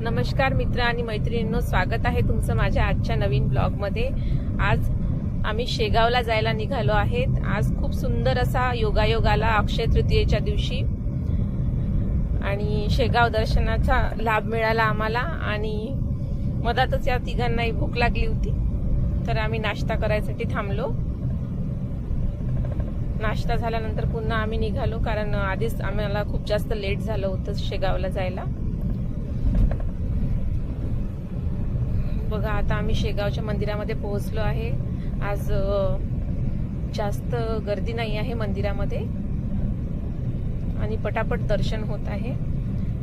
नमस्कार मित्र आणि मैत्रिणींनो, स्वागत आहे तुमचं माझ्या आजच्या नवीन ब्लॉगमध्ये। आज आम्ही शेगावला जायला निघालो आहेत। आज खूप सुंदर असा योगायोग आला अक्षय तृतीयेच्या दिवशी आणि शेगाव दर्शनाचा लाभ मिळाला आम्हाला। आणि मधातच या तिघांनाही भूक लागली होती, तर आम्ही नाश्ता करायसाठी थांबलो। नाश्ता झाल्यानंतर पुन्हा आम्ही निघालो, कारण आधीच आम्हाला खूप जास्त लेट झालं होतं शेगावला जायला। बघा, आता आम्ही शेगावच्या मंदिरामध्ये पोहोचलो आहे। आज जास्त गर्दी नाही आहे मंदिरामध्ये आणि पटापट दर्शन होत आहे।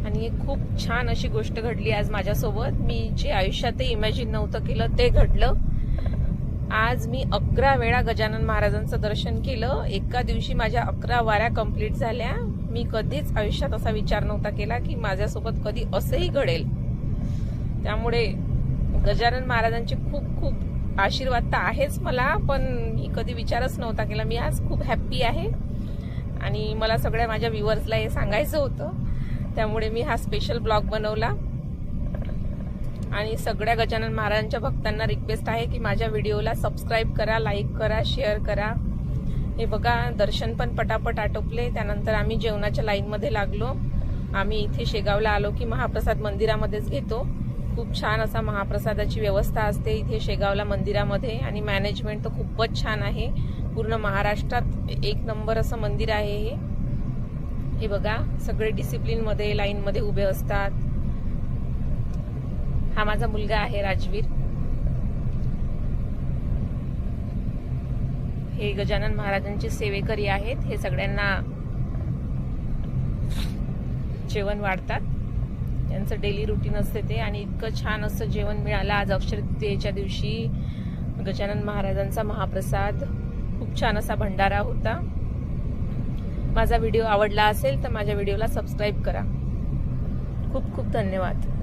आणि एक खूप छान अशी गोष्ट घडली आज माझ्यासोबत। मी जे आयुष्यातही इमॅजिन नव्हतं केलं ते घडलं। आज मी 11 वेळा गजानन महाराजांचं दर्शन केलं। एका दिवशी माझ्या 11 वाऱ्या कंप्लीट झाल्या। मी कधीच आयुष्यात असा विचार नव्हता केला की माझ्यासोबत कधी असंही घडेल। त्यामुळे गजानन महाराजांचे खूप खूप आशीर्वाद तर आहेच मला, पण मी कधी विचारच नव्हता केला। मी आज खूप हॅप्पी आहे आणि मला सगळ्या माझ्या व्ह्यूअर्सला हे सांगायचं होतं, त्यामुळे मी हा स्पेशल ब्लॉग बनवला। आणि सगळ्या गजानन महाराजांच्या भक्तांना रिक्वेस्ट आहे की माझ्या व्हिडिओला सबस्क्राईब करा, लाईक करा, शेअर करा। हे बघा, दर्शन पण पटापट आटोपले। त्यानंतर आम्ही जेवणाच्या लाईनमध्ये लागलो। आम्ही इथे शेगावला आलो की महाप्रसाद मंदिरामध्येच घेतो। खूप छान असा महाप्रसादाची व्यवस्था असते इथे शेगावला मंदिरामध्ये, आणि मॅनेजमेंट तर खूपच छान आहे। पूर्ण महाराष्ट्रात एक नंबर असं मंदिर आहे हे बघा, सगळे डिसिप्लिन मध्ये लाईन मध्ये उभे असतात। हा माझा मुलगा आहे राजवीर। हे गजानन महाराजांचे सेवेकरी आहेत, हे सगळ्यांना जेवण वाढतात। त्यांचं डेली रुटीन असते ते, आणि इतकं छान असं जेवण मिळालं आज अक्षय तृतीयेच्या दिवशी। गजानन महाराजांचा महाप्रसाद, खूप छान असा भंडारा होता। माझा व्हिडिओ आवडला असेल तर माझ्या व्हिडिओला सबस्क्राईब करा। खूप खूप धन्यवाद।